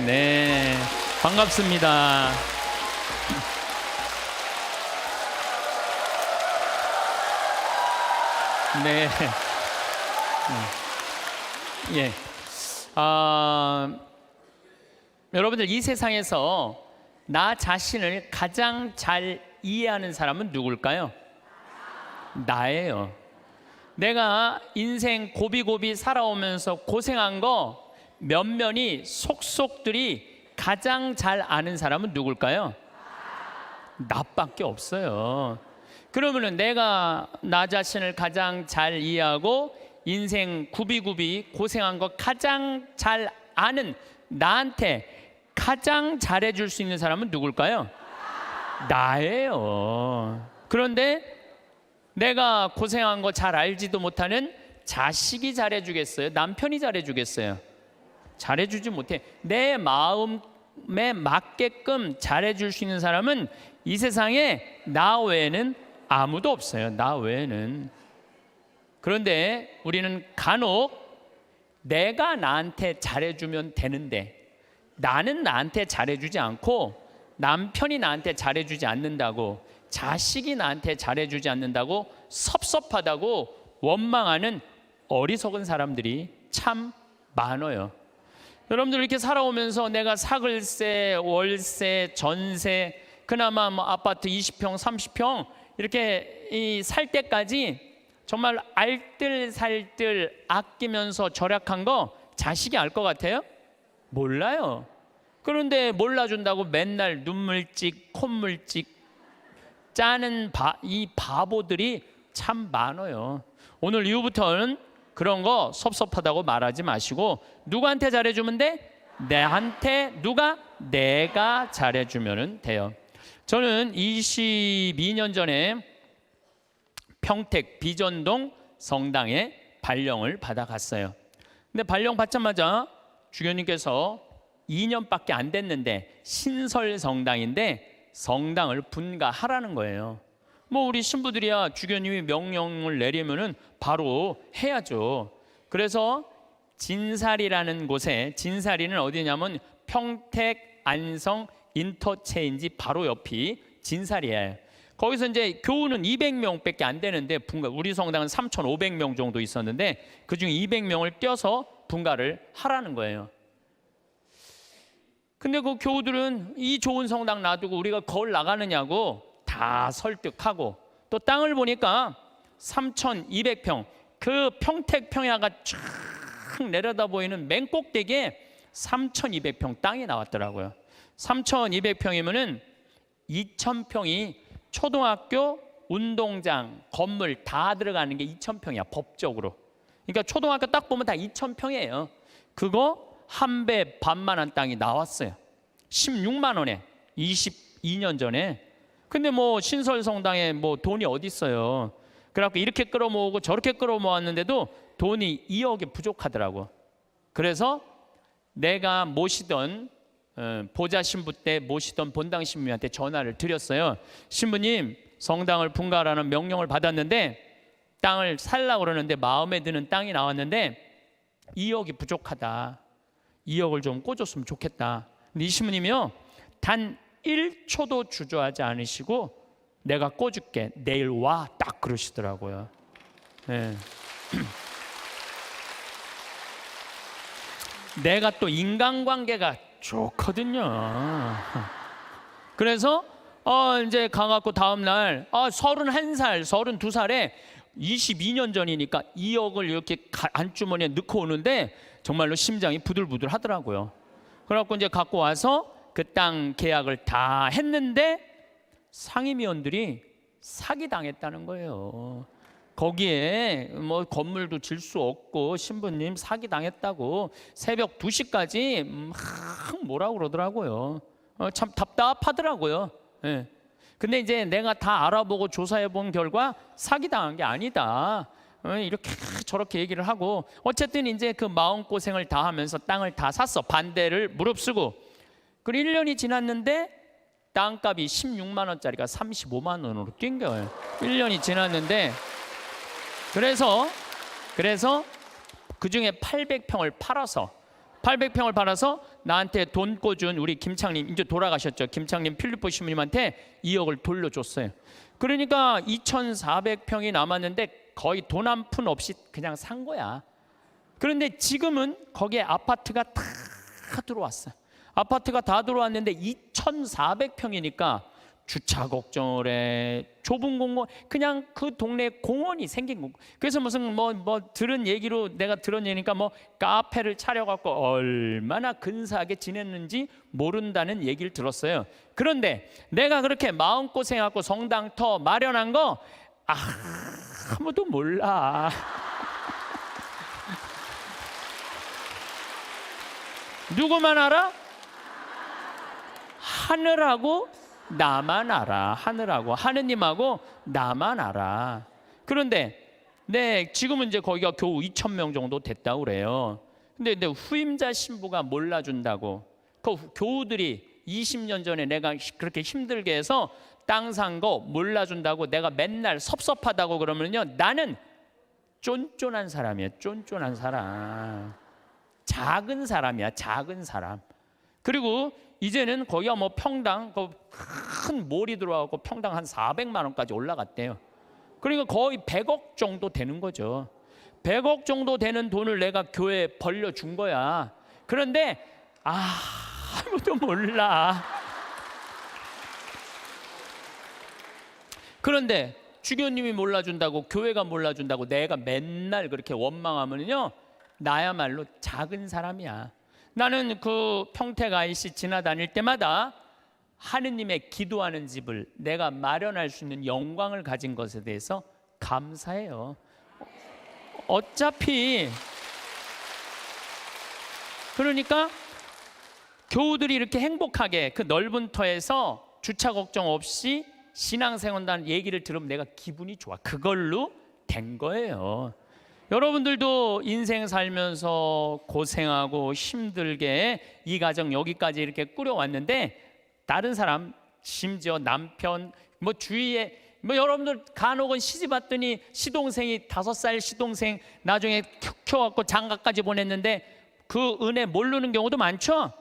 네, 반갑습니다. 네. 예. 여러분들 이 세상에서 나 자신을 가장 잘 이해하는 사람은 누굴까요? 나예요. 내가 인생 고비고비 살아오면서 고생한 거 면면이 속속들이 가장 잘 아는 사람은 누굴까요? 나밖에 없어요. 그러면은 내가 나 자신을 가장 잘 이해하고 인생 구비구비 고생한 거 가장 잘 아는 나한테 가장 잘해줄 수 있는 사람은 누굴까요? 나예요. 그런데 내가 고생한 거 잘 알지도 못하는 자식이 잘해주겠어요? 남편이 잘해주겠어요? 잘해주지 못해. 내 마음에 맞게끔 잘해줄 수 있는 사람은 이 세상에 나 외에는 아무도 없어요. 나 외에는. 그런데 우리는 간혹 내가 나한테 잘해주면 되는데 나는 나한테 잘해주지 않고 남편이 나한테 잘해주지 않는다고, 자식이 나한테 잘해주지 않는다고 섭섭하다고 원망하는 어리석은 사람들이 참 많아요. 여러분들 이렇게 살아오면서 내가 사글세, 월세, 전세, 그나마 뭐 아파트 20평, 30평 이렇게 살 때까지 정말 알뜰살뜰 아끼면서 절약한 거 자식이 알 것 같아요? 몰라요. 그런데 몰라준다고 맨날 눈물찍, 콧물찍 짜는 이 바보들이 참 많아요. 오늘 이후부터는 그런 거 섭섭하다고 말하지 마시고 누구한테 잘해주면 돼? 내한테. 누가? 내가 잘해주면 돼요. 저는 22년 전에 평택 비전동 성당에 발령을 받아갔어요. 근데 발령 받자마자 주교님께서 2년밖에 안 됐는데 신설 성당인데 성당을 분가하라는 거예요. 뭐 우리 신부들이야 주교님이 명령을 내리면은 바로 해야죠. 그래서 진사리라는 곳에, 진사리는 어디냐면 평택 안성 인터체인지 바로 옆이 진사리예요. 거기서 이제 교우는 200명밖에 안 되는데 우리 성당은 3,500명 정도 있었는데 그중 200명을 껴서 분가를 하라는 거예요. 근데 그 교우들은 이 좋은 성당 놔두고 우리가 거울 나가느냐고 다 설득하고, 또 땅을 보니까 3,200평, 그 평택 평야가 쫙 내려다 보이는 맨 꼭대기에 3,200평 땅이 나왔더라고요. 3,200평이면은 2,000평이 초등학교, 운동장, 건물 다 들어가는 게 2,000평이야 법적으로. 그러니까 초등학교 딱 보면 다 2,000평이에요. 그거 한 배 반만한 땅이 나왔어요. 16만 원에 22년 전에. 근데 뭐 신설성당에 뭐 돈이 어디 있어요. 그래갖고 이렇게 끌어모으고 저렇게 끌어모았는데도 돈이 2억이 부족하더라고. 그래서 내가 모시던 보좌 신부 때 모시던 본당 신부님한테 전화를 드렸어요. 신부님, 성당을 분가하라는 명령을 받았는데 땅을 살라고 그러는데 마음에 드는 땅이 나왔는데 2억이 부족하다. 2억을 좀 꿔줬으면 좋겠다. 근데 이 신부님이요, 단 1초도 주저하지 않으시고 내가 꿔줄게, 내일 와, 딱 그러시더라고요. 네. 내가 또 인간관계가 좋거든요. 그래서 이제 가갖고 다음날 31살, 32살에 22년 전이니까 2억을 이렇게 안주머니에 넣고 오는데 정말로 심장이 부들부들 하더라고요. 그래갖고 이제 갖고 와서 그 땅 계약을 다 했는데 상임위원들이 사기당했다는 거예요. 거기에 뭐 건물도 질 수 없고 신부님 사기당했다고 새벽 2시까지 막 뭐라고 그러더라고요. 참 답답하더라고요. 네. 근데 이제 내가 다 알아보고 조사해 본 결과 사기당한 게 아니다. 이렇게 저렇게 얘기를 하고, 어쨌든 이제 그 마음고생을 다 하면서 땅을 다 샀어. 반대를 무릅쓰고. 그리고 1년이 지났는데 땅값이 16만 원짜리가 35만 원으로 뛴 거예요. 1년이 지났는데 그래서 그중에 800평을 팔아서 800평을 팔아서 나한테 돈 꿔준 우리 김창림, 이제 돌아가셨죠. 김창림 필리포 신부님한테 2억을 돌려줬어요. 그러니까 2,400평이 남았는데 거의 돈 한 푼 없이 그냥 산 거야. 그런데 지금은 거기에 아파트가 다 들어왔어요. 아파트가 다 들어왔는데 2,400평이니까 주차 걱정을 해. 좁은 공원, 그냥 그 동네에 공원이 생긴 거. 그래서 무슨 뭐 들은 얘기로 내가 들은 얘기니까 뭐 카페를 차려갖고 얼마나 근사하게 지냈는지 모른다는 얘기를 들었어요. 그런데 내가 그렇게 마음고생하고 성당터 마련한 거 아무도 몰라. 누구만 알아? 하늘하고 나만 알아. 하늘하고 하느님하고 나만 알아. 그런데 지금은 이제 거기가 겨우 2,000명 정도 됐다고 그래요. 근데 후임자 신부가 몰라준다고. 그 교우들이 20년 전에 내가 그렇게 힘들게 해서 땅 산 거 몰라준다고 내가 맨날 섭섭하다고 그러면요, 나는 쫀쫀한 사람이야. 쫀쫀한 사람. 작은 사람이야. 작은 사람. 그리고 이제는 거기가 뭐 평당 큰 몰이 들어와서 평당 한 400만 원까지 올라갔대요. 그러니까 거의 100억 정도 되는 거죠. 100억 정도 되는 돈을 내가 교회에 벌려준 거야. 그런데 아무도 몰라. 그런데 주교님이 몰라준다고, 교회가 몰라준다고 내가 맨날 그렇게 원망하면요, 나야말로 작은 사람이야. 나는 그 평택 IC 지나다닐 때마다 하느님의 기도하는 집을 내가 마련할 수 있는 영광을 가진 것에 대해서 감사해요. 어차피 그러니까 교우들이 이렇게 행복하게 그 넓은 터에서 주차 걱정 없이 신앙생활한다는 얘기를 들으면 내가 기분이 좋아. 그걸로 된 거예요. 여러분들도 인생 살면서 고생하고 힘들게 이 가정 여기까지 이렇게 꾸려왔는데, 다른 사람, 심지어 남편, 뭐 주위에 여러분들 간혹은 시집 왔더니 시동생이 5살 시동생 나중에 키워갖고 장가까지 보냈는데 그 은혜 모르는 경우도 많죠?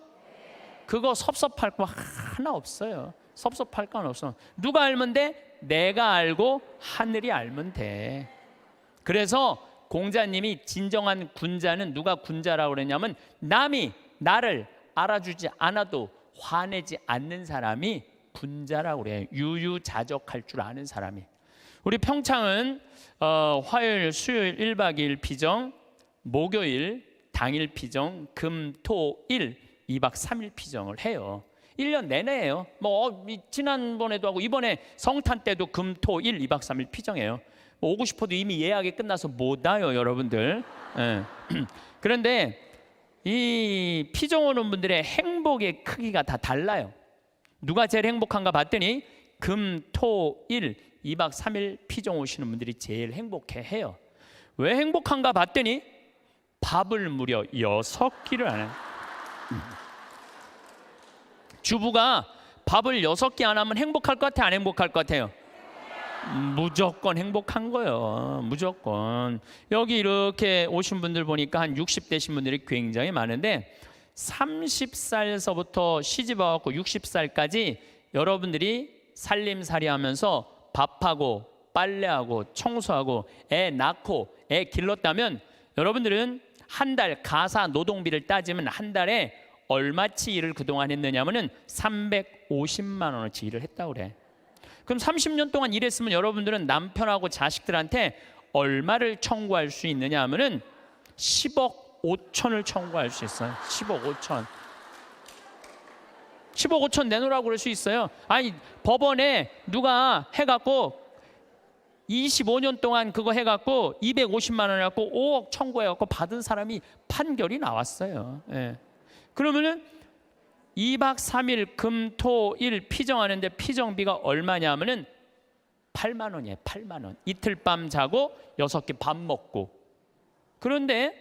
그거 섭섭할 거 하나 없어요. 섭섭할 건 없어. 누가 알면 돼? 내가 알고 하늘이 알면 돼. 그래서 공자님이 진정한 군자는, 누가 군자라고 그랬냐면 남이 나를 알아주지 않아도 화내지 않는 사람이 군자라고 그래요. 유유자적할 줄 아는 사람이. 우리 평창은 화요일, 수요일 1박 2일 피정, 목요일 당일 피정, 금, 토, 일 2박 3일 피정을 해요. 1년 내내 해요. 지난번에도 하고 이번에 성탄 때도 금, 토, 일 2박 3일 피정해요. 오고 싶어도 이미 예약이 끝나서 못 와요, 여러분들. 그런데 이 피정 오는 분들의 행복의 크기가 다 달라요. 누가 제일 행복한가 봤더니 금, 토, 일 2박 3일 피정 오시는 분들이 제일 행복해해요. 왜 행복한가 봤더니 밥을 무려 6끼를 안 해요. 주부가 밥을 6끼 안 하면 행복할 것 같아요, 안 행복할 것 같아요? 무조건 행복한 거예요. 무조건. 여기 이렇게 오신 분들 보니까 한 60대신 분들이 굉장히 많은데 30살서부터 시집 와갖고 60살까지 여러분들이 살림살이 하면서 밥하고 빨래하고 청소하고 애 낳고 애 길렀다면 여러분들은 한 달 가사 노동비를 따지면 한 달에 얼마치 일을 그동안 했느냐면은 350만 원어치 일을 했다고 그래. 그럼 30년 동안 일했으면 여러분들은 남편하고 자식들한테 얼마를 청구할 수 있느냐 하면은 10억 5천을 청구할 수 있어요. 10억 5천. 10억 5천 내놓으라고 그럴 수 있어요. 아니, 법원에 누가 해갖고 25년 동안 그거 해갖고 250만 원 해갖고 5억 청구해갖고 받은 사람이 판결이 나왔어요. 예. 그러면은 2박 3일 금, 토, 일 피정하는데 피정비가 얼마냐 하면은 8만 원이에요. 8만 원. 이틀 밤 자고 6끼 밥 먹고. 그런데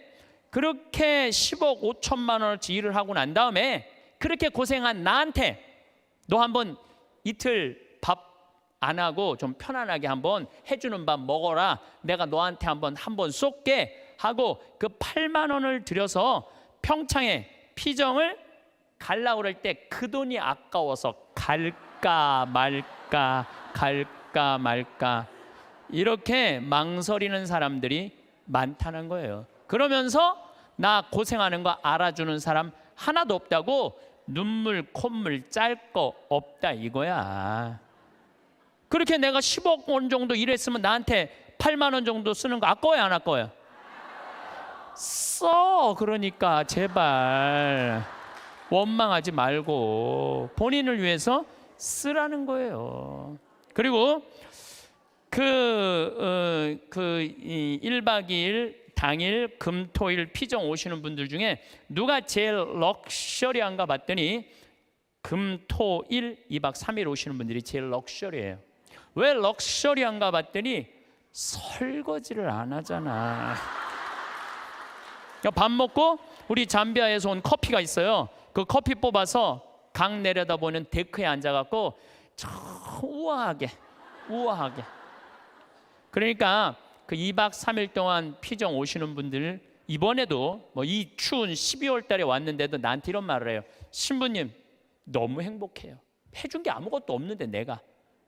그렇게 10억 5천만 원어치 일을 하고 난 다음에 그렇게 고생한 나한테 너 한번 이틀 밥 안 하고 좀 편안하게 한번 해주는 밥 먹어라. 내가 너한테 한번 쏠게 하고 그 8만 원을 들여서 평창에 피정을 갈라 그럴 때 그 돈이 아까워서 갈까 말까 이렇게 망설이는 사람들이 많다는 거예요. 그러면서 나 고생하는 거 알아주는 사람 하나도 없다고 눈물 콧물 짤 거 없다 이거야. 그렇게 내가 10억 원 정도 일했으면 나한테 8만 원 정도 쓰는 거 아까워요 안 아까워요? 써. 그러니까 제발 원망하지 말고 본인을 위해서 쓰라는 거예요. 그리고 그 1박 2일 당일 금토일 피정 오시는 분들 중에 누가 제일 럭셔리한가 봤더니 금토일 2박 3일 오시는 분들이 제일 럭셔리해요. 왜 럭셔리한가 봤더니 설거지를 안 하잖아. 밥 먹고 우리 잠비아에서 온 커피가 있어요. 그 커피 뽑아서 강 내려다보는 데크에 앉아갖고 우아하게 그러니까 그 2박 3일 동안 피정 오시는 분들 이번에도 뭐 이 추운 12월 달에 왔는데도 나한테 이런 말을 해요. 신부님 너무 행복해요. 해준 게 아무것도 없는데 내가.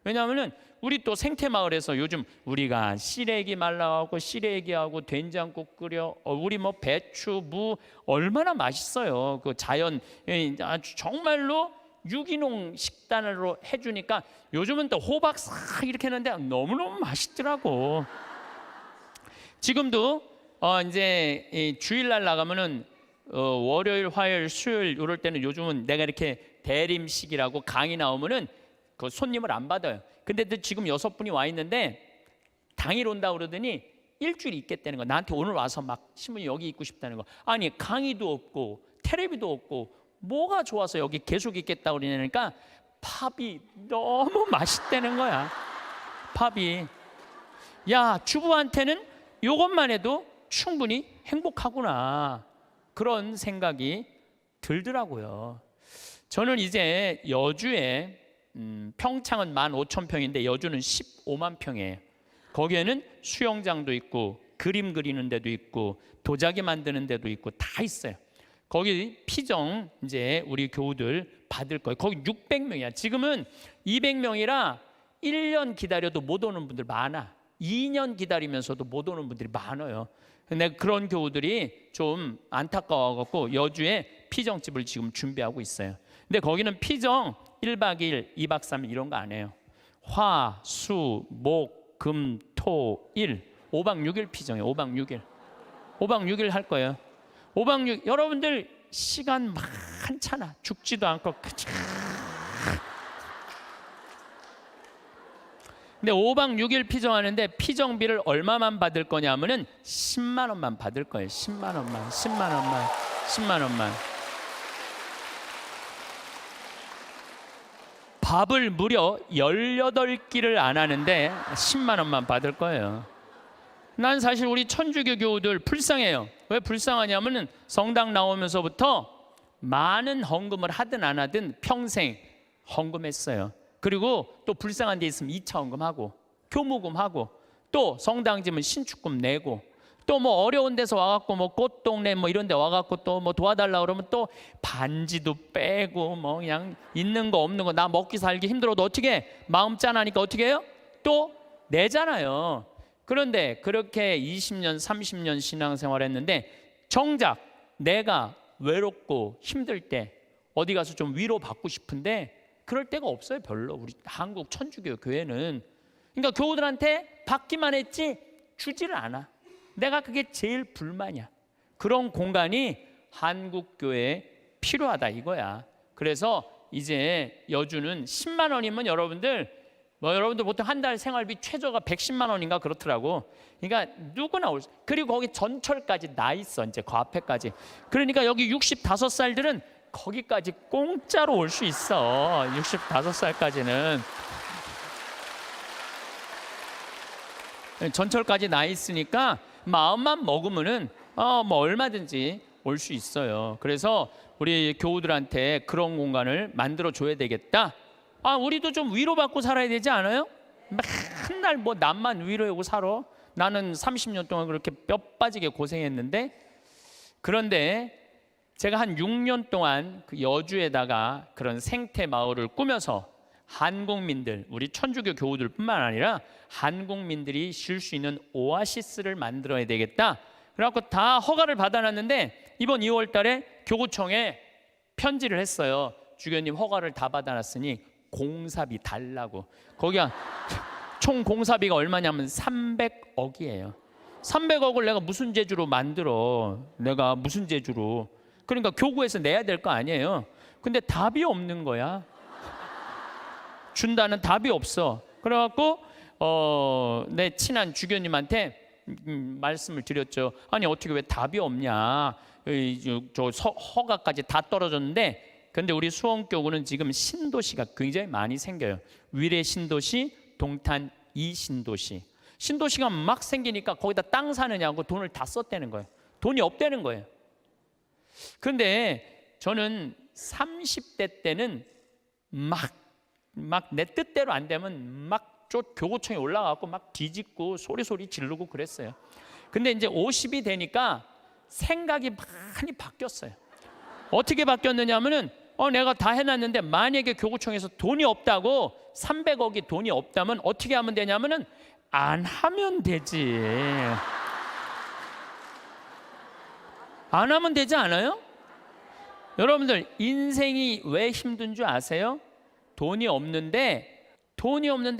왜냐하면은 우리 또 생태마을에서 요즘 우리가 시래기 말라하고 시래기하고 된장국 끓여 우리 뭐 배추 무 얼마나 맛있어요. 그 자연 아주 정말로 유기농 식단으로 해주니까 요즘은 또 호박 싹 이렇게 했는데 너무너무 맛있더라고. 지금도 이제 주일날 나가면은 월요일, 화요일, 수요일 이럴 때는 요즘은 내가 이렇게 대림식이라고 강의 나오면은 그 손님을 안 받아요. 근데 지금 6분이 와 있는데 당일 온다 그러더니 일주일 있겠다는 거. 나한테 오늘 와서 막 신부님 여기 있고 싶다는 거. 아니 강의도 없고 텔레비도 없고 뭐가 좋아서 여기 계속 있겠다 그러니까 팝이 너무 맛있다는 거야. 팝이. 야 주부한테는 이것만 해도 충분히 행복하구나 그런 생각이 들더라고요. 저는 이제 여주에 평창은 15,000평인데 여주는 15만 평이에요. 거기에는 수영장도 있고 그림 그리는 데도 있고 도자기 만드는 데도 있고 다 있어요. 거기 피정 이제 우리 교우들 받을 거예요. 거기 600명이야. 지금은 200명이라 1년 기다려도 못 오는 분들 많아. 2년 기다리면서도 못 오는 분들이 많아요. 근데 그런 교우들이 좀 안타까워갖고 여주에 피정집을 지금 준비하고 있어요. 근데 거기는 피정 1박 2일, 2박 3일 이런 거 안 해요. 화, 수, 목, 금, 토, 일 5박 6일 피정이에요. 5박 6일 5박 6일 할 거예요. 5박 6일 여러분들 시간 많잖아. 죽지도 않고 근데 5박 6일 피정하는데 피정비를 얼마만 받을 거냐면은 10만 원만 받을 거예요. 10만 원만. 밥을 무려 18끼를 안 하는데 10만 원만 받을 거예요. 난 사실 우리 천주교 교우들 불쌍해요. 왜 불쌍하냐면은 성당 나오면서부터 많은 헌금을 하든 안 하든 평생 헌금했어요. 그리고 또 불쌍한 데 있으면 2차 헌금하고 교무금하고 또 성당 지면 신축금 내고 또 뭐 어려운 데서 와갖고 뭐 꽃동네 뭐 이런 데 와갖고 또 뭐 도와달라 그러면 또 반지도 빼고 뭐 그냥 있는 거 없는 거 나 먹기 살기 힘들어도 어떻게 해? 마음 짠하니까 어떻게 해요? 또 내잖아요. 그런데 그렇게 20년 30년 신앙생활 했는데 정작 내가 외롭고 힘들 때 어디 가서 좀 위로받고 싶은데 그럴 데가 없어요. 별로. 우리 한국 천주교 교회는. 그러니까 교우들한테 받기만 했지 주지를 않아. 내가 그게 제일 불만이야. 그런 공간이 한국 교회에 필요하다 이거야. 그래서 이제 여주는 10만 원이면 여러분들 보통 한 달 생활비 최저가 110만 원인가 그렇더라고. 그러니까 누구나 올 수. 그리고 거기 전철까지 나 있어. 이제 그 앞에까지. 그러니까 여기 65살들은 거기까지 공짜로 올 수 있어. 65살까지는 전철까지 나 있으니까 마음만 먹으면은 뭐 얼마든지 올 수 있어요. 그래서 우리 교우들한테 그런 공간을 만들어 줘야 되겠다. 우리도 좀 위로받고 살아야 되지 않아요? 맨날 뭐 남만 위로하고 살아. 나는 30년 동안 그렇게 뼈 빠지게 고생했는데. 그런데 제가 한 6년 동안 그 여주에다가 그런 생태 마을을 꾸며서 한국민들, 우리 천주교 교우들뿐만 아니라 한국민들이 쉴 수 있는 오아시스를 만들어야 되겠다. 그래갖고 다 허가를 받아놨는데 이번 2월 달에 교구청에 편지를 했어요. 주교님 허가를 다 받아놨으니 공사비 달라고. 거기가 총 공사비가 얼마냐면 300억이에요. 300억을 내가 무슨 재주로 만들어? 내가 무슨 재주로? 그러니까 교구에서 내야 될 거 아니에요. 근데 답이 없는 거야. 준다는 답이 없어. 그래갖고 내 친한 주교님한테 말씀을 드렸죠. 아니 어떻게 왜 답이 없냐? 허가까지 다 떨어졌는데, 근데 우리 수원교구는 지금 신도시가 굉장히 많이 생겨요. 위례 신도시, 동탄 이 신도시. 신도시가 막 생기니까 거기다 땅 사느냐고 돈을 다 썼다는 거예요. 돈이 없다는 거예요. 그런데 저는 30대 때는 막 내 뜻대로 안 되면 막 교구청에 올라가고 막 뒤집고 소리 지르고 그랬어요. 근데 이제 50이 되니까 생각이 많이 바뀌었어요. 어떻게 바뀌었느냐면은 내가 다 해놨는데 만약에 교구청에서 돈이 없다고, 300억이 돈이 없다면 어떻게 하면 되냐면은 안 하면 되지. 안 하면 되지 않아요? 여러분들 인생이 왜 힘든 줄 아세요? 돈이 없는데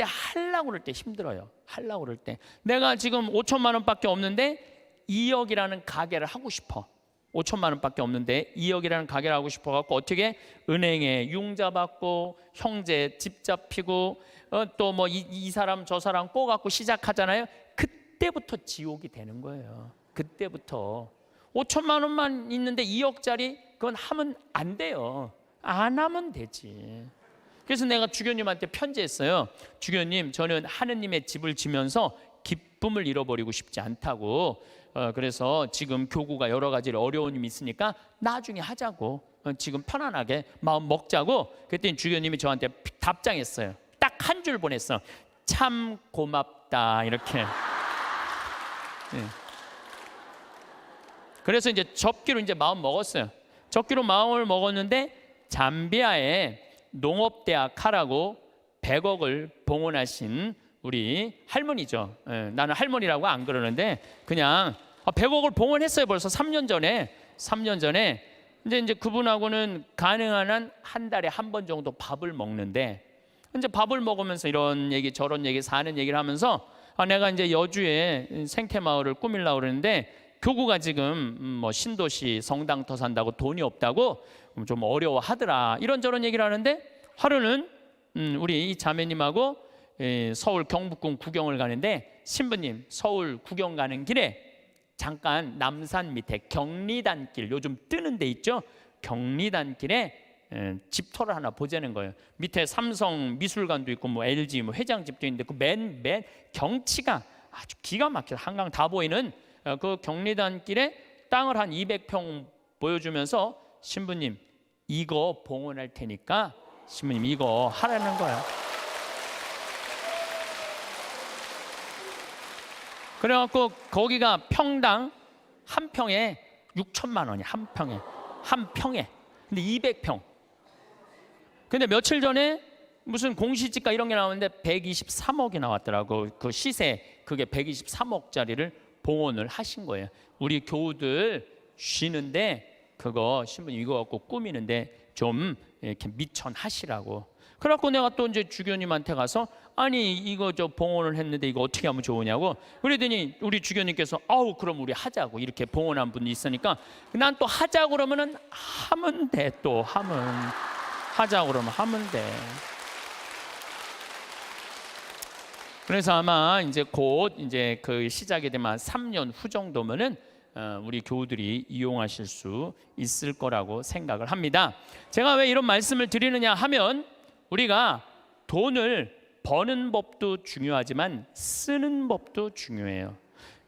하려고 그럴 때 힘들어요. 하려고 그럴 때. 내가 지금 5천만 원밖에 없는데 2억이라는 가게를 하고 싶어. 5천만 원밖에 없는데 2억이라는 가게를 하고 싶어갖고 어떻게 은행에 융자 받고 형제 집 잡히고 또 뭐 이 사람 저 사람 꼬갖고 시작하잖아요. 그때부터 지옥이 되는 거예요. 그때부터 5천만 원만 있는데 2억짜리 그건 하면 안 돼요. 안 하면 되지. 그래서 내가 주교님한테 편지했어요. 주교님, 저는 하느님의 집을 지면서 기쁨을 잃어버리고 싶지 않다고. 그래서 지금 교구가 여러 가지 어려움이 있으니까 나중에 하자고. 지금 편안하게 마음 먹자고. 그랬더니 주교님이 저한테 답장했어요. 딱 한 줄 보냈어. 참 고맙다 이렇게. 네. 그래서 이제 접기로 이제 마음 먹었어요. 접기로 마음을 먹었는데 잠비아에 농업대학 하라고 100억을 봉헌하신 우리 할머니죠. 나는 할머니라고 안 그러는데 그냥 100억을 봉헌했어요. 벌써 3년 전에. 3년 전에 이제 그분하고는 가능한 한 한 달에 한 번 정도 밥을 먹는데, 이제 밥을 먹으면서 이런 얘기 저런 얘기 사는 얘기를 하면서 내가 이제 여주에 생태마을을 꾸밀려고 그러는데 교구가 지금 뭐 신도시 성당 터 산다고 돈이 없다고 좀 어려워하더라. 이런저런 얘기를 하는데 하루는 우리 이 자매님하고 서울 경복궁 구경을 가는데, 신부님 서울 구경 가는 길에 잠깐 남산 밑에 경리단길, 요즘 뜨는 데 있죠. 경리단길에 집터를 하나 보자는 거예요. 밑에 삼성 미술관도 있고 뭐 LG 뭐 회장집도 있는데 그 맨 경치가 아주 기가 막혀 한강 다 보이는 그 경리단길에 땅을 한 200평 보여주면서 신부님 이거 봉헌할 테니까 신부님 이거 하라는 거야. 그래갖고 거기가 평당 한 평에 6천만 원이야. 한 평에. 근데 200평. 근데 며칠 전에 무슨 공시지가 이런 게 나오는데 123억이 나왔더라고. 그 시세 그게 123억짜리를 봉헌을 하신 거예요. 우리 교우들 쉬는데 그거 신부님 이거 갖고 꾸미는데 좀 이렇게 미천하시라고. 그래갖고 내가 또 이제 주교님한테 가서 아니 이거 저 봉헌을 했는데 이거 어떻게 하면 좋으냐고. 그러더니 우리 주교님께서 그럼 우리 하자고. 이렇게 봉헌한 분이 있으니까 난 또 하자고 그러면은 하면 돼. 또 하자고 그러면 하면 돼. 그래서 아마 이제 곧 이제 그 시작이 되면 3년 후 정도면은 우리 교우들이 이용하실 수 있을 거라고 생각을 합니다. 제가 왜 이런 말씀을 드리느냐 하면 우리가 돈을 버는 법도 중요하지만 쓰는 법도 중요해요.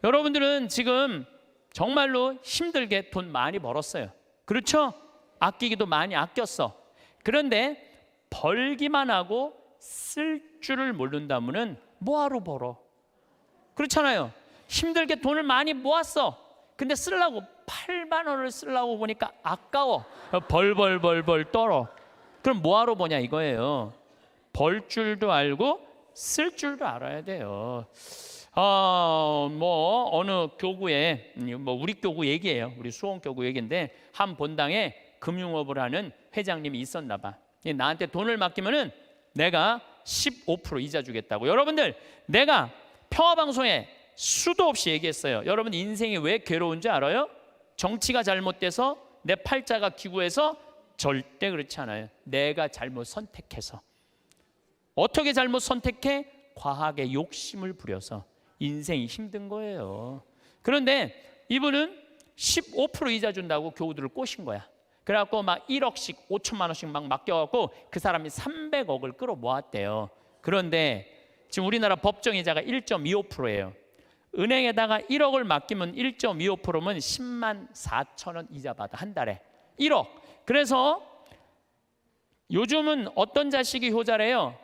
여러분들은 지금 정말로 힘들게 돈 많이 벌었어요. 그렇죠? 아끼기도 많이 아꼈어. 그런데 벌기만 하고 쓸 줄을 모른다면은 뭐하러 벌어? 그렇잖아요. 힘들게 돈을 많이 모았어. 근데 쓰려고 8만 원을 쓰려고 보니까 아까워. 벌벌 떨어. 그럼 뭐하러 보냐 이거예요. 벌 줄도 알고 쓸 줄도 알아야 돼요. 뭐 어느 교구에, 뭐 우리 교구 얘기예요. 우리 수원교구 얘기인데 한 본당에 금융업을 하는 회장님이 있었나 봐. 나한테 돈을 맡기면은 내가 15% 이자 주겠다고. 여러분들, 내가 평화방송에 수도 없이 얘기했어요. 여러분 인생이 왜 괴로운지 알아요? 정치가 잘못돼서, 내 팔자가 기구해서? 절대 그렇지 않아요. 내가 잘못 선택해서. 어떻게 잘못 선택해? 과하게 욕심을 부려서 인생이 힘든 거예요. 그런데 이분은 15% 이자 준다고 교우들을 꼬신 거야. 그래갖고 막 1억씩 5천만 원씩 막 맡겨갖고 그 사람이 300억을 끌어모았대요. 그런데 지금 우리나라 법정이자가 1.25%예요. 은행에다가 1억을 맡기면 1.25%면 10만 4천 원 이자 받아, 한 달에. 1억. 그래서 요즘은 어떤 자식이 효자래요?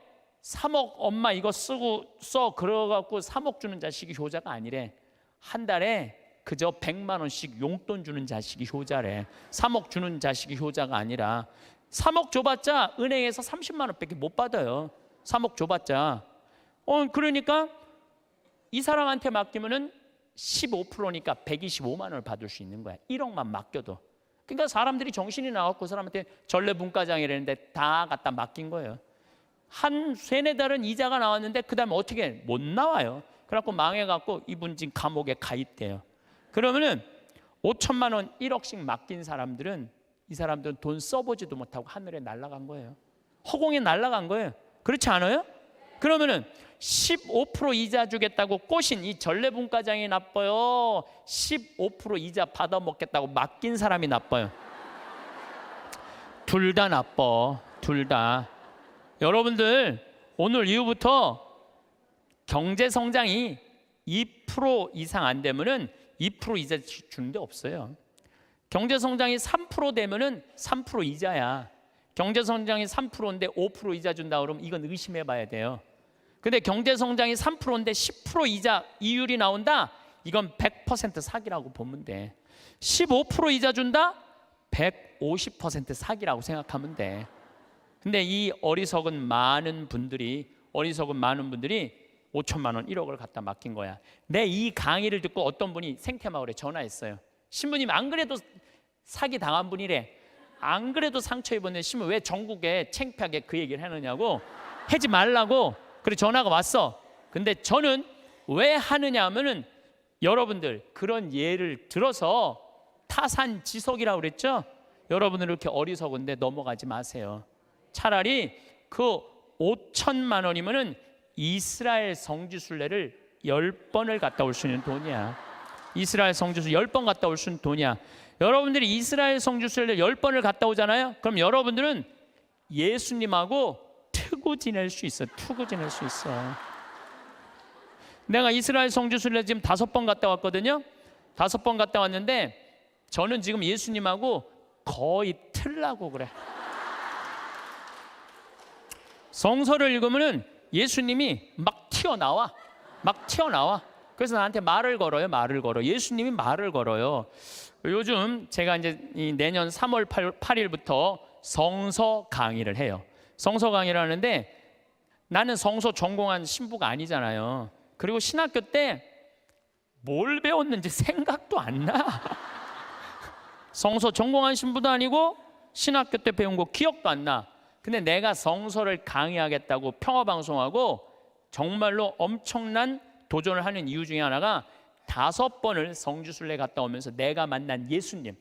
3억 엄마 이거 쓰고 써 그러갖고 3억 주는 자식이 효자가 아니래. 한 달에 그저 100만 원씩 용돈 주는 자식이 효자래. 3억 주는 자식이 효자가 아니라. 3억 줘봤자 은행에서 30만 원밖에 못 받아요. 3억 줘봤자. 그러니까 이 사람한테 맡기면은 15%니까 125만 원을 받을 수 있는 거야. 1억만 맡겨도. 그러니까 사람들이 정신이 나갖고 그 사람한테 전래분과장이라는데 다 갖다 맡긴 거예요. 한 3-4달은 이자가 나왔는데 그 다음에 어떻게 못 나와요. 그래갖고 망해갖고 이분 지금 감옥에 가입돼요. 그러면은 5천만 원 1억씩 맡긴 사람들은, 이 사람들은 돈 써보지도 못하고 하늘에 날아간 거예요. 허공에 날아간 거예요. 그렇지 않아요? 그러면은 15% 이자 주겠다고 꼬신 이 전래분과장이 나빠요? 15% 이자 받아먹겠다고 맡긴 사람이 나빠요? 둘 다 나빠. 둘 다. 여러분들, 오늘 이후부터 경제 성장이 2% 이상 안 되면은 2% 이자 주는 데 없어요. 경제 성장이 3% 되면은 3% 이자야. 경제 성장이 3%인데 5% 이자 준다 그러면 이건 의심해 봐야 돼요. 근데 경제 성장이 3%인데 10% 이자 이율이 나온다? 이건 100% 사기라고 보면 돼. 15% 이자 준다? 150% 사기라고 생각하면 돼. 근데 이 어리석은 많은 분들이 5천만 원 1억을 갖다 맡긴 거야. 내 이 강의를 듣고 어떤 분이 생태마을에 전화했어요. 신부님 안 그래도 사기 당한 분이래. 안 그래도 상처 입었는데 신부 왜 전국에 창피하게 그 얘기를 하느냐고, 하지 말라고. 그래 전화가 왔어. 근데 저는 왜 하느냐 하면은 여러분들 그런 예를 들어서 타산지석이라고 그랬죠? 여러분들 이렇게 어리석은데 넘어가지 마세요. 차라리 그 5천만 원이면은 이스라엘 성지순례를 10번을 갔다 올 수 있는 돈이야. 이스라엘 성지순례 10번 갔다 올 수 있는 돈이야. 여러분들이 이스라엘 성지순례를 10번을 갔다 오잖아요. 그럼 여러분들은 예수님하고 투구 지낼 수 있어. 투구 지낼 수 있어. 내가 이스라엘 성지순례 지금 5번 갔다 왔거든요. 5번 갔다 왔는데 저는 지금 예수님하고 거의 틀라고 그래. 성서를 읽으면은 예수님이 막 튀어나와. 그래서 나한테 말을 걸어요. 예수님이 말을 걸어요. 요즘 제가 이제 내년 3월 8일부터 성서 강의를 해요. 성서 강의를 하는데 나는 성서 전공한 신부가 아니잖아요. 그리고 신학교 때 뭘 배웠는지 생각도 안 나. 성서 전공한 신부도 아니고 신학교 때 배운 거 기억도 안 나. 근데 내가 성서를 강의하겠다고 평화방송하고 정말로 엄청난 도전을 하는 이유 중에 하나가 5번을 성지순례 갔다 오면서 내가 만난 예수님,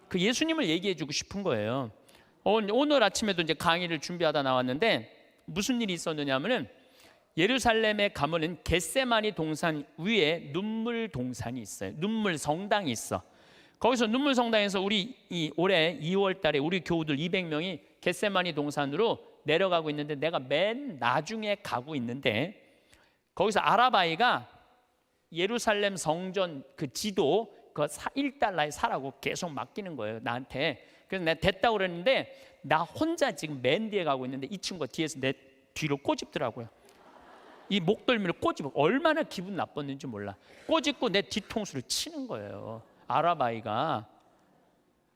그 예수님을 얘기해 주고 싶은 거예요. 오늘 아침에도 이제 강의를 준비하다 나왔는데 무슨 일이 있었느냐면은 예루살렘에 가면은 겟세마니 동산 위에 눈물 동산이 있어요. 눈물 성당이 있어. 거기서 눈물 성당에서 우리 올해 2월 달에 우리 교우들 200명이 겟세마니 동산으로 내려가고 있는데 내가 맨 나중에 가고 있는데 거기서 아라바이가 예루살렘 성전 그 지도 그 1달러에 사라고 계속 맡기는 거예요, 나한테. 그래서 내가 됐다고 그랬는데 나 혼자 지금 맨 뒤에 가고 있는데 이 친구가 뒤에서 내 뒤로 꼬집더라고요. 이 목덜미를 꼬집어. 얼마나 기분 나빴는지 몰라. 꼬집고 내 뒤통수를 치는 거예요. 아랍아이가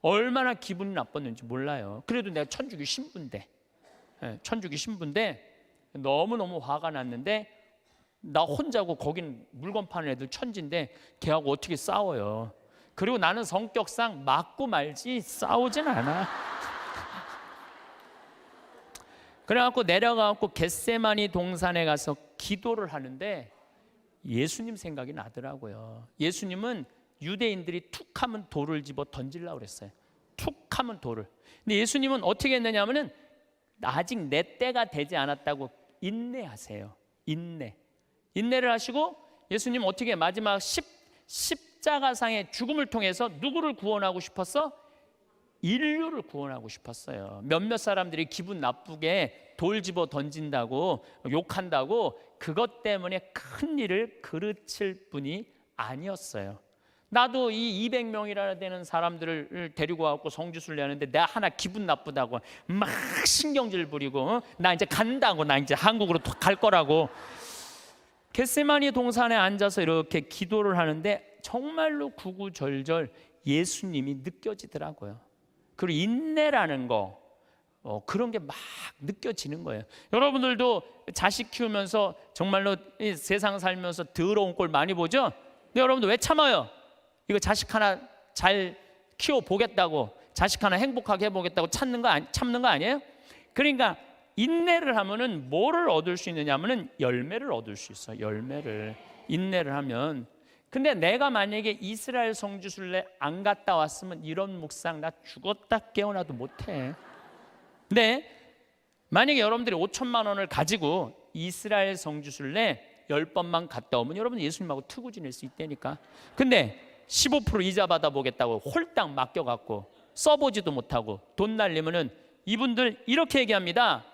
얼마나 기분이 나빴는지 몰라요. 그래도 내가 천주교 신부인데, 천주교 신부인데 너무너무 화가 났는데, 나 혼자고 거긴 물건 파는 애들 천지인데 걔하고 어떻게 싸워요. 그리고 나는 성격상 맞고 말지 싸우진 않아. 그래갖고 내려가갖고 겟세마니 동산에 가서 기도를 하는데 예수님 생각이 나더라고요. 예수님은 유대인들이 툭 하면 돌을 집어 던지려고 그랬어요. 툭 하면 돌을. 근데 예수님은 어떻게 했느냐면은 아직 내 때가 되지 않았다고 인내하세요. 인내를 하시고, 예수님 어떻게 마지막 십자가상의 죽음을 통해서 누구를 구원하고 싶었어? 인류를 구원하고 싶었어요. 몇몇 사람들이 기분 나쁘게 돌 집어 던진다고 욕한다고 그것 때문에 큰 일을 그르칠 뿐이 아니었어요. 나도 이 200명이나 되는 사람들을 데리고 와서 성지순례 하는데 내가 하나 기분 나쁘다고 막 신경질 부리고 나 이제 간다고, 나 이제 한국으로 갈 거라고. 겟세마니 동산에 앉아서 이렇게 기도를 하는데 정말로 구구절절 예수님이 느껴지더라고요. 그리고 인내라는 거, 그런 게 막 느껴지는 거예요. 여러분들도 자식 키우면서 정말로 이 세상 살면서 더러운 꼴 많이 보죠? 근데 여러분들 왜 참아요? 이거 자식 하나 잘 키워보겠다고, 자식 하나 행복하게 해보겠다고 참는 거 아니에요? 그러니까 인내를 하면은 뭐를 얻을 수 있느냐 하면은 열매를 얻을 수 있어요. 열매를. 인내를 하면. 근데 내가 만약에 이스라엘 성지순례 안 갔다 왔으면 이런 묵상 나 죽었다 깨어나도 못해. 근데 만약에 여러분들이 5천만 원을 가지고 이스라엘 성지순례 10번만 갔다 오면 여러분 예수님하고 트고 지낼 수 있다니까. 근데 15% 이자 받아보겠다고 홀딱 맡겨갖고 써보지도 못하고 돈 날리면은 이분들 이렇게 얘기합니다.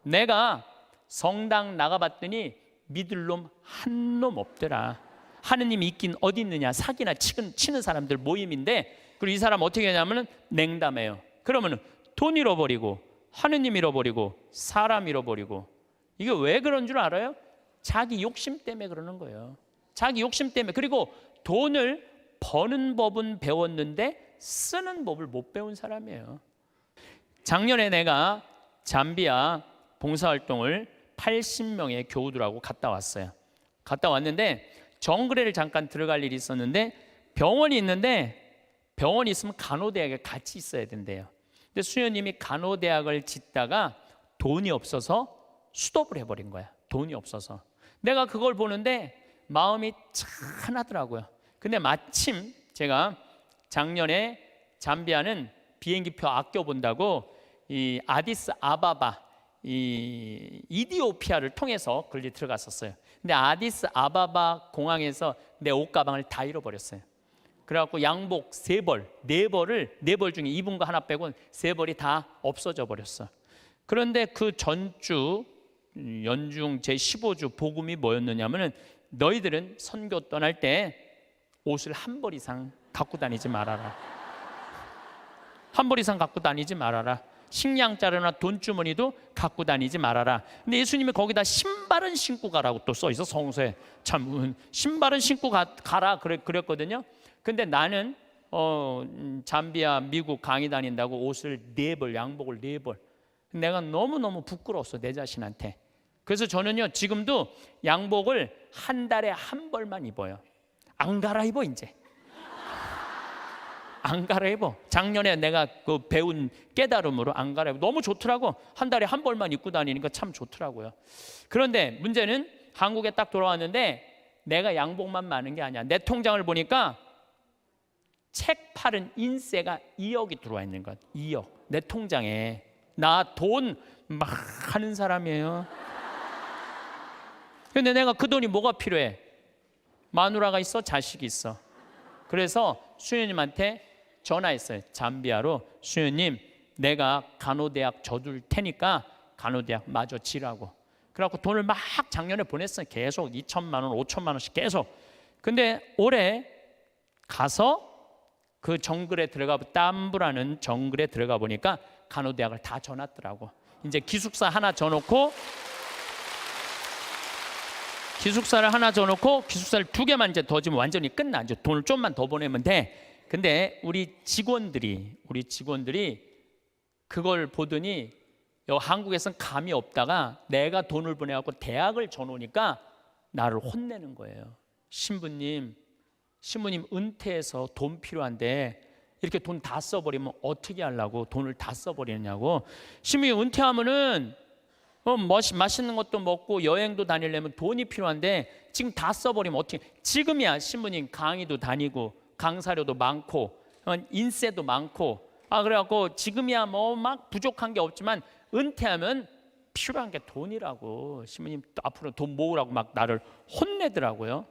내가 성당 나가봤더니 믿을 놈 한 놈 없더라. 하느님이 있긴 어디 있느냐. 사기나 치는 사람들 모임인데, 그리고 이 사람 어떻게 하냐면 냉담해요. 그러면 돈 잃어버리고 하느님 잃어버리고 사람 잃어버리고. 이게 왜 그런 줄 알아요? 자기 욕심 때문에 그러는 거예요. 자기 욕심 때문에. 그리고 돈을 버는 법은 배웠는데 쓰는 법을 못 배운 사람이에요. 작년에 내가 잠비아 봉사활동을 80명의 교우들하고 갔다 왔어요. 갔다 왔는데 정글에를 잠깐 들어갈 일이 있었는데 병원이 있는데, 병원이 있으면 간호대학에 같이 있어야 된대요. 근데 수녀님이 간호대학을 짓다가 돈이 없어서 수독을 해버린 거야. 돈이 없어서. 내가 그걸 보는데 마음이 짠하더라고요. 근데 마침 제가 작년에 잠비아는 비행기표 아껴본다고 이 아디스 아바바, 이 이디오피아를 통해서 거기 들어갔었어요. 근데 아디스 아바바 공항에서 내 옷가방을 다 잃어버렸어요. 그래갖고 양복 3벌, 4벌 중에 입은 거 하나 빼고 3벌이 다 없어져 버렸어. 그런데 그 전주 연중 제15주 복음이 뭐였느냐면은 너희들은 선교 떠날 때 옷을 1벌 이상 갖고 다니지 말아라. 1벌 이상 갖고 다니지 말아라. 식량자루나 돈주머니도 갖고 다니지 말아라. 근데 예수님이 거기다 신발은 신고 가라고 또 써 있어. 성서에 참 신발은 신고 가라 그랬거든요. 근데 나는 잠비아 미국 강의 다닌다고 옷을 4벌, 양복을 4벌. 내가 너무너무 부끄러웠어, 내 자신한테. 그래서 저는요 지금도 양복을 한 달에 1벌만 입어요. 안 갈아입어 이제. 안 갈아입어. 작년에 내가 그 배운 깨달음으로 안 갈아입어. 너무 좋더라고. 한 달에 1벌만 입고 다니니까 참 좋더라고요. 그런데 문제는 한국에 딱 돌아왔는데 내가 양복만 많은 게 아니야. 내 통장을 보니까 책 팔은 인세가 2억이 들어와 있는 것. 2억. 내 통장에. 나 돈 막 하는 사람이에요. 근데 내가 그 돈이 뭐가 필요해? 마누라가 있어? 자식이 있어. 그래서 수녀님한테 전화했어요. 잠비아로. 수녀님, 내가 간호대학 져둘 테니까 간호대학 마저 지라고. 그래갖고 돈을 막 작년에 보냈어요. 계속 2천만 원, 5천만 원씩 계속. 근데 올해 가서 그 정글에 땀부라는 정글에 들어가 보니까 간호대학을 다 져놨더라고. 이제 기숙사 하나 져놓고 기숙사를 하나 줘 놓고 기숙사를 2개만 이제 더 주면 완전히 끝나. 이제 돈을 좀만 더 보내면 돼. 근데 우리 직원들이 그걸 보더니 한국에선 감이 없다가 내가 돈을 보내갖고 대학을 줘 놓으니까 나를 혼내는 거예요. 신부님 은퇴해서 돈 필요한데 이렇게 돈 다 써버리면 어떻게 하려고 돈을 다 써버리느냐고. 신부님 은퇴하면은 맛있는 것도 먹고 여행도 다니려면 돈이 필요한데 지금 다 써버리면 어떻게. 지금이야 신부님 강의도 다니고 강사료도 많고 인세도 많고 그래갖고 지금이야 뭐 막 부족한 게 없지만 은퇴하면 필요한 게 돈이라고. 신부님 앞으로 돈 모으라고 막 나를 혼내더라고요.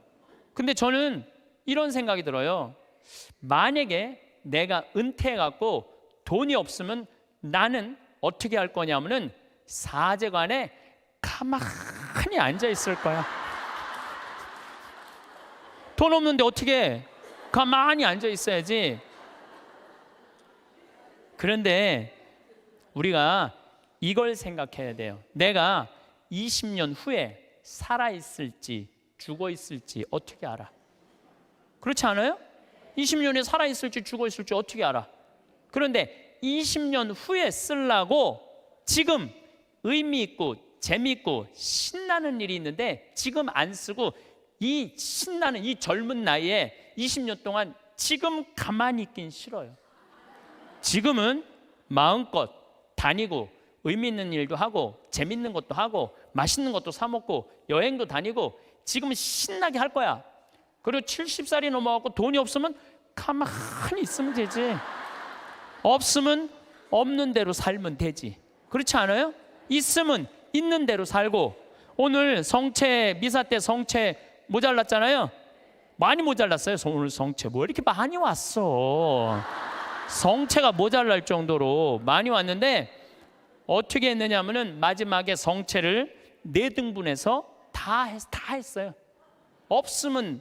근데 저는 이런 생각이 들어요. 만약에 내가 은퇴해갖고 돈이 없으면 나는 어떻게 할 거냐면은 사제관에 가만히 앉아 있을 거야. 돈 없는데 어떻게 가만히 앉아 있어야지. 그런데 우리가 이걸 생각해야 돼요. 내가 20년 후에 살아있을지 죽어있을지 어떻게 알아? 그렇지 않아요? 20년에 살아있을지 죽어있을지 어떻게 알아? 그런데 20년 후에 쓰려고 지금 의미 있고 재미있고 신나는 일이 있는데 지금 안 쓰고 이 신나는 이 젊은 나이에 20년 동안 지금 가만히 있긴 싫어요. 지금은 마음껏 다니고 의미 있는 일도 하고 재밌는 것도 하고 맛있는 것도 사 먹고 여행도 다니고 지금은 신나게 할 거야. 그리고 70살이 넘어가고 돈이 없으면 가만히 있으면 되지. 없으면 없는 대로 살면 되지. 그렇지 않아요? 있으면 있는 대로 살고. 오늘 성채 미사 때 성채 모자랐잖아요. 많이 모자랐어요. 오늘 성채 뭐 이렇게 많이 왔어. 성채가 모자랄 정도로 많이 왔는데 어떻게 했느냐 하면은 마지막에 성채를 4등분해서 다 했어요. 없으면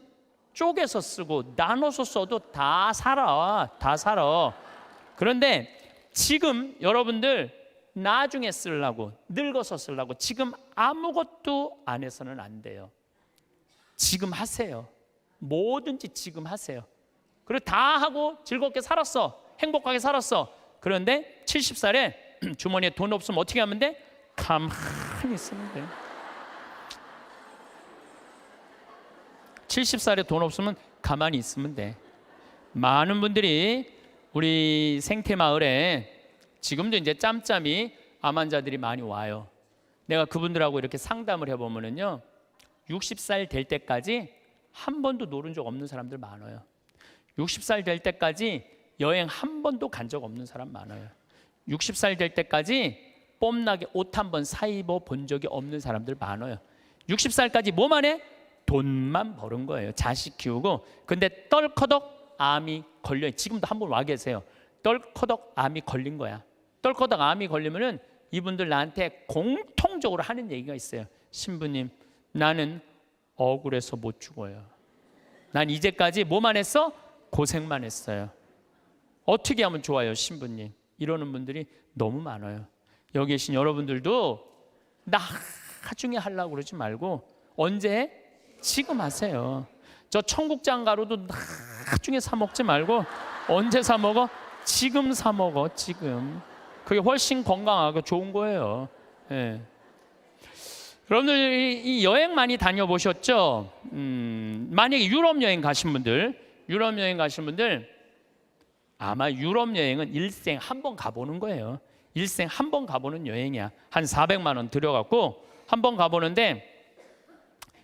쪼개서 쓰고 나눠서 써도 다 살아. 그런데 지금 여러분들 나중에 쓰려고 늙어서 쓰려고 지금 아무것도 안 해서는 안 돼요. 지금 하세요. 뭐든지 지금 하세요. 그리고 다 하고 즐겁게 살았어. 행복하게 살았어. 그런데 70살에 주머니에 돈 없으면 어떻게 하면 돼? 가만히 있으면 돼. 70살에 돈 없으면 가만히 있으면 돼. 많은 분들이 우리 생태마을에 지금도 이제 짬짬이 암 환자들이 많이 와요. 내가 그분들하고 이렇게 상담을 해보면은요, 60살 될 때까지 한 번도 노른 적 없는 사람들 많아요. 60살 될 때까지 여행 한 번도 간 적 없는 사람 많아요. 60살 될 때까지 뽐나게 옷 한 번 사입어 본 적이 없는 사람들 많아요. 60살까지 뭐만 해? 돈만 버는 거예요. 자식 키우고. 근데 떨커덕 암이 걸려. 지금도 한 분 와 계세요. 떨커덕 암이 걸린 거야. 떨커덕 암이 걸리면은 이분들 나한테 공통적으로 하는 얘기가 있어요. 신부님, 나는 억울해서 못 죽어요. 난 이제까지 뭐만 했어? 고생만 했어요. 어떻게 하면 좋아요, 신부님? 이러는 분들이 너무 많아요. 여기 계신 여러분들도 나중에 하려고 그러지 말고 언제? 지금 하세요. 저 청국장 가루도 나중에 사 먹지 말고 언제 사 먹어? 지금 사 먹어. 지금. 그게 훨씬 건강하고 좋은 거예요. 예. 여러분들 이 여행 많이 다녀보셨죠? 만약에 유럽 여행 가신 분들 아마 유럽 여행은 일생 한 번 가보는 거예요. 일생 한 번 가보는 여행이야. 한 400만 원 들여갖고 한 번 가보는데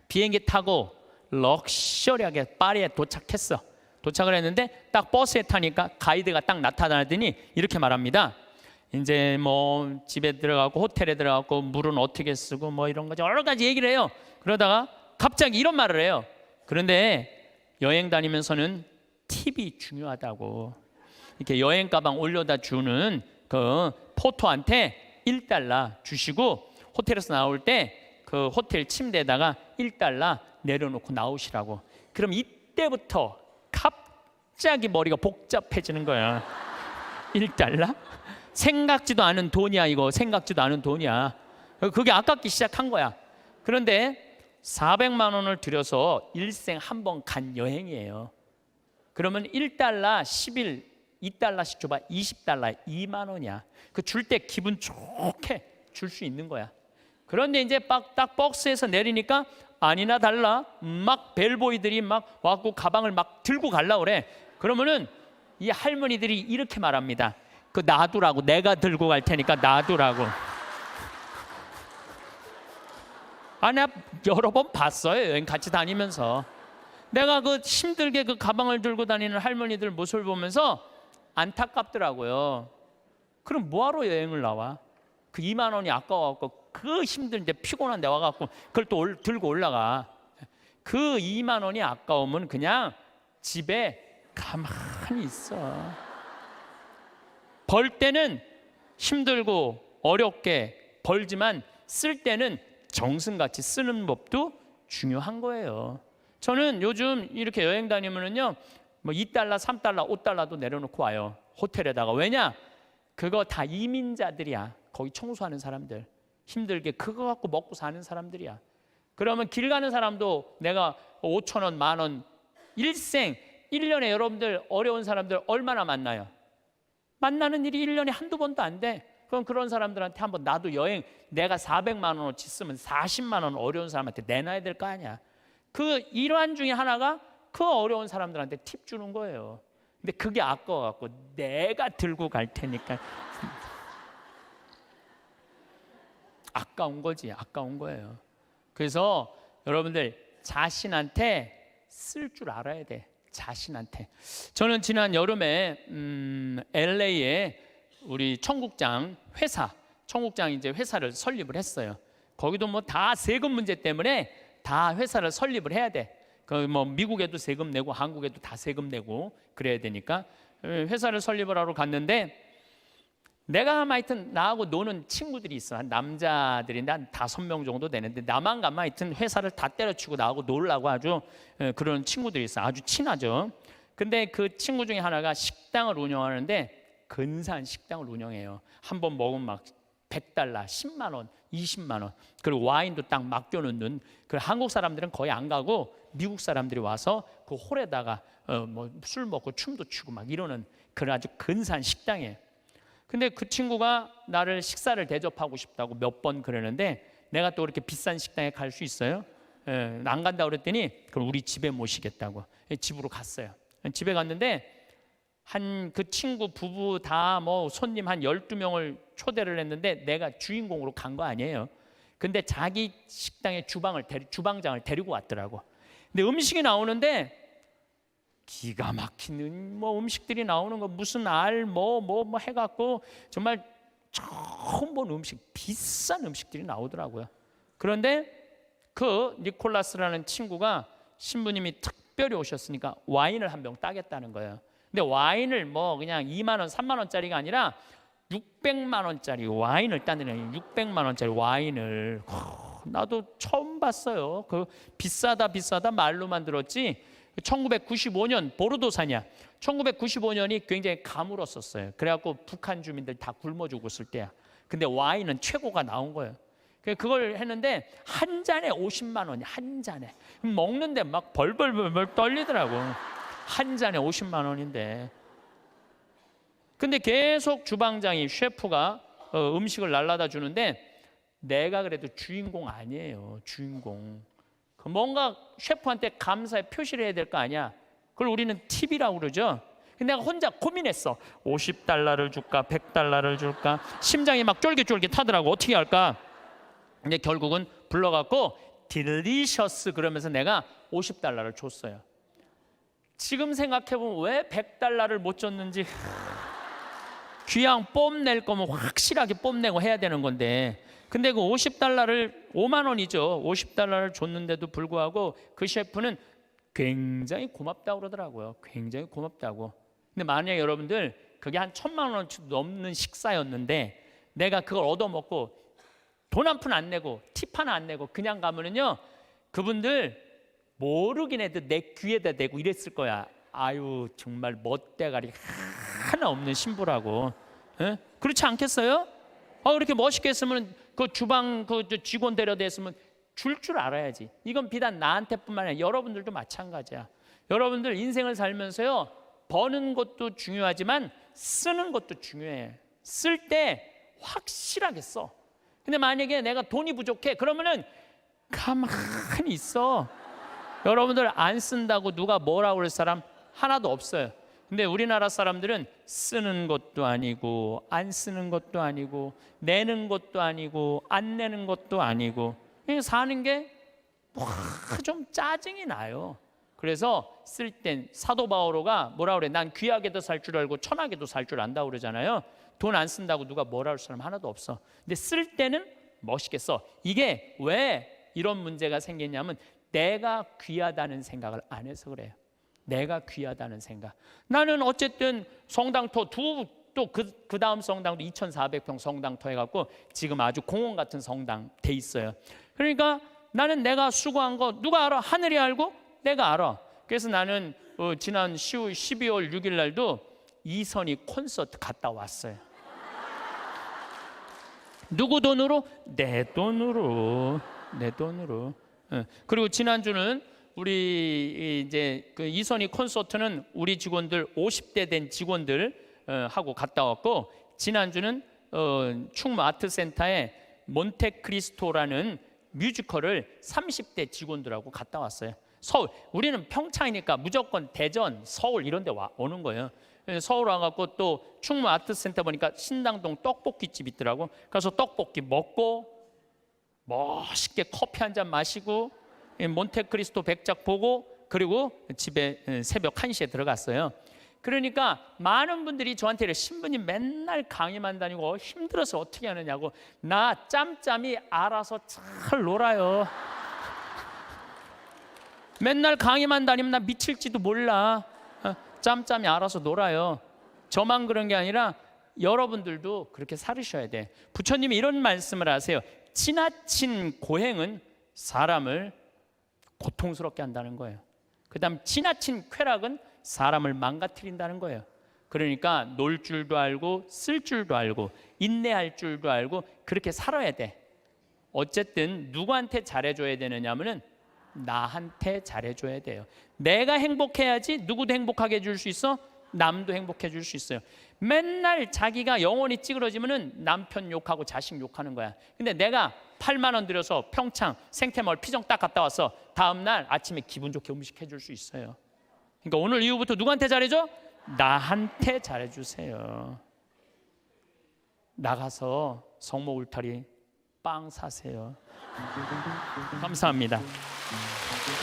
비행기 타고 럭셔리하게 파리에 도착했어. 도착을 했는데 딱 버스에 타니까 가이드가 딱 나타나더니 이렇게 말합니다. 이제 뭐 집에 들어가고 호텔에 들어가고 물은 어떻게 쓰고 뭐 이런 거 여러 가지 얘기를 해요. 그러다가 갑자기 이런 말을 해요. 그런데 여행 다니면서는 팁이 중요하다고. 이렇게 여행 가방 올려다 주는 그 포토한테 $1 주시고 호텔에서 나올 때 그 호텔 침대에다가 $1 내려놓고 나오시라고. 그럼 이때부터 갑자기 머리가 복잡해지는 거야. $1? 생각지도 않은 돈이야. 이거 생각지도 않은 돈이야. 그게 아깝기 시작한 거야. 그런데 400만 원을 들여서 일생 한 번 간 여행이에요. 그러면 1달러 10일 2달러씩 줘봐. 20달러에 2만 원이야. 그 줄 때 기분 좋게 줄 수 있는 거야. 그런데 이제 딱 박스에서 내리니까 아니나 달라 막 벨보이들이 막 와갖고 가방을 막 들고 갈라 그래. 그러면은 이 할머니들이 이렇게 말합니다. 그 놔두라고, 내가 들고 갈 테니까 놔두라고. 내가 여러 번 봤어요. 여행 같이 다니면서. 내가 그 힘들게 그 가방을 들고 다니는 할머니들 모습을 보면서 안타깝더라고요. 그럼 뭐하러 여행을 나와? 그 2만 원이 아까워갖고 그 힘든데 피곤한데 와갖고 그걸 또 들고 올라가. 그 2만 원이 아까우면 그냥 집에 가만히 있어. 벌 때는 힘들고 어렵게 벌지만 쓸 때는 정승같이 쓰는 법도 중요한 거예요. 저는 요즘 이렇게 여행 다니면은요, 뭐 2달러, 3달러, 5달러도 내려놓고 와요. 호텔에다가. 왜냐? 그거 다 이민자들이야. 거기 청소하는 사람들. 힘들게 그거 갖고 먹고 사는 사람들이야. 그러면 길 가는 사람도 내가 5천 원, 만 원, 일생 1년에 여러분들 어려운 사람들 얼마나 만나요? 만나는 일이 1년에 한두 번도 안 돼. 그럼 그런 사람들한테 한번 나도 여행 내가 400만 원어치 쓰면 40만 원 어려운 사람한테 내놔야 될 거 아니야. 그 일환 중에 하나가 그 어려운 사람들한테 팁 주는 거예요. 근데 그게 아까워갖고 내가 들고 갈 테니까 아까운 거지. 아까운 거예요. 그래서 여러분들 자신한테 쓸 줄 알아야 돼. 자신한테. 저는 지난 여름에 LA에 우리 청국장 이제 회사를 설립을 했어요. 거기도 뭐 다 세금 문제 때문에 다 회사를 설립을 해야 돼. 그 뭐 미국에도 세금 내고 한국에도 다 세금 내고 그래야 되니까 회사를 설립을 하러 갔는데 내가 하여튼 나하고 노는 친구들이 있어. 남자들인데 한 5명 정도 되는데 나만 가면 하여튼 회사를 다 때려치고 나하고 놀라고 아주 그런 친구들이 있어. 아주 친하죠. 근데 그 친구 중에 하나가 식당을 운영하는데 근사한 식당을 운영해요. 한 번 먹으면 막 100달러, 10만 원, 20만 원. 그리고 와인도 딱 맡겨놓는. 그 한국 사람들은 거의 안 가고 미국 사람들이 와서 그 홀에다가 뭐 술 먹고 춤도 추고 막 이러는 그런 아주 근사한 식당이에요. 근데 그 친구가 나를 식사를 대접하고 싶다고 몇 번 그러는데 내가 또 그렇게 비싼 식당에 갈 수 있어요? 안 간다고 그랬더니 그럼 우리 집에 모시겠다고 집으로 갔어요. 집에 갔는데 한 그 친구 부부 다 뭐 손님 한 12명을 초대를 했는데 내가 주인공으로 간 거 아니에요. 근데 자기 식당에 주방장을 데리고 왔더라고. 근데 음식이 나오는데 기가 막히는 뭐 음식들이 나오는 거 무슨 알 뭐 해갖고 정말 처음 본 음식, 비싼 음식들이 나오더라고요. 그런데 그 니콜라스라는 친구가 신부님이 특별히 오셨으니까 와인을 한 병 따겠다는 거예요. 근데 와인을 뭐 그냥 2만 원, 3만 원짜리가 아니라 600만 원짜리 와인을 따는 600만 원짜리 와인을 나도 처음 봤어요. 그 비싸다 말로만 들었지. 1995년 보르도산이야. 1995년이 굉장히 가물었었어요. 그래갖고 북한 주민들 다 굶어 죽었을 때야. 근데 와인은 최고가 나온 거예요. 그걸 했는데 한 잔에 50만 원이 한 잔에 먹는데 막 벌벌 떨리더라고. 한 잔에 50만 원인데. 근데 계속 주방장이 셰프가 음식을 날라다 주는데 내가 그래도 주인공 아니에요. 주인공. 뭔가 셰프한테 감사의 표시를 해야 될 거 아니야. 그걸 우리는 팁이라고 그러죠. 근데 내가 혼자 고민했어. 50달러를 줄까 100달러를 줄까. 심장이 막 쫄깃쫄깃하더라고. 어떻게 할까. 근데 결국은 불러갖고 딜리셔스 그러면서 내가 50달러를 줬어요. 지금 생각해보면 왜 100달러를 못 줬는지. 귀양 뽐낼 거면 확실하게 뽐내고 해야 되는 건데 근데 그 50달러를 5만 원이죠. 50달러를 줬는데도 불구하고 그 셰프는 굉장히 고맙다고 그러더라고요. 굉장히 고맙다고. 근데 만약에 여러분들 그게 한 1,000만 원치 넘는 식사였는데 내가 그걸 얻어먹고 돈 한 푼 안 내고 팁 하나 안 내고 그냥 가면은요 그분들 모르긴 해도 내 귀에다 대고 이랬을 거야. 아유 정말 멋대가리 하나 없는 신부라고. 에? 그렇지 않겠어요? 그렇게 멋있게 했으면 그 주방 그 직원 데려다 했으면 줄 알아야지. 이건 비단 나한테뿐만 아니라 여러분들도 마찬가지야. 여러분들 인생을 살면서요, 버는 것도 중요하지만 쓰는 것도 중요해. 쓸 때 확실하게 써. 근데 만약에 내가 돈이 부족해, 그러면은 가만히 있어. 여러분들 안 쓴다고 누가 뭐라고 그럴 사람 하나도 없어요. 근데 우리나라 사람들은 쓰는 것도 아니고 안 쓰는 것도 아니고 내는 것도 아니고 안 내는 것도 아니고 그냥 사는 게 좀 짜증이 나요. 그래서 쓸 땐 사도 바오로가 뭐라 그래? 난 귀하게도 살 줄 알고 천하게도 살 줄 안다고 그러잖아요. 돈 안 쓴다고 누가 뭐라 할 사람 하나도 없어. 근데 쓸 때는 멋있게 써. 이게 왜 이런 문제가 생겼냐면 내가 귀하다는 생각을 안 해서 그래요. 내가 귀하다는 생각. 나는 어쨌든 성당터 또 그 다음 성당도 2,400평 성당터 해갖고 지금 아주 공원 같은 성당 돼 있어요. 그러니까 나는 내가 수고한 거 누가 알아? 하늘이 알고 내가 알아. 그래서 나는 지난 12월 6일 날도 이선희 콘서트 갔다 왔어요. 누구 돈으로? 내 돈으로. 그리고 지난주는 우리 이제 그 이선희 콘서트는 우리 직원들 50대 된 직원들 하고 갔다 왔고, 지난주는 충무 아트센터에 몬테크리스토라는 뮤지컬을 30대 직원들하고 갔다 왔어요. 서울, 우리는 평창이니까 무조건 대전, 서울 이런 데 오는 거예요. 서울 와갖고 또 충무 아트센터 보니까 신당동 떡볶이집 있더라고. 그래서 떡볶이 먹고 멋있게 커피 한 잔 마시고 몬테크리스토 백작 보고 그리고 집에 새벽 1시에 들어갔어요. 그러니까 많은 분들이 저한테 이래, 신부님 맨날 강의만 다니고 힘들어서 어떻게 하느냐고. 나 짬짬이 알아서 잘 놀아요. 맨날 강의만 다니면 나 미칠지도 몰라. 짬짬이 알아서 놀아요. 저만 그런 게 아니라 여러분들도 그렇게 살으셔야 돼. 부처님이 이런 말씀을 하세요. 지나친 고행은 사람을 고통스럽게 한다는 거예요. 그 다음 지나친 쾌락은 사람을 망가뜨린다는 거예요. 그러니까 놀 줄도 알고 쓸 줄도 알고 인내할 줄도 알고 그렇게 살아야 돼. 어쨌든 누구한테 잘해줘야 되느냐면은 나한테 잘해줘야 돼요. 내가 행복해야지 누구도 행복하게 해줄 수 있어? 남도 행복해 줄 수 있어요. 맨날 자기가 영혼이 찌그러지면은 남편 욕하고 자식 욕하는 거야. 근데 내가 8만 원 들여서 평창 생태마을 피정 딱 갔다 와서 다음 날 아침에 기분 좋게 음식 해줄 수 있어요. 그러니까 오늘 이후부터 누구한테 잘해줘? 나한테 잘해주세요. 나가서 성모 울타리 빵 사세요. 감사합니다.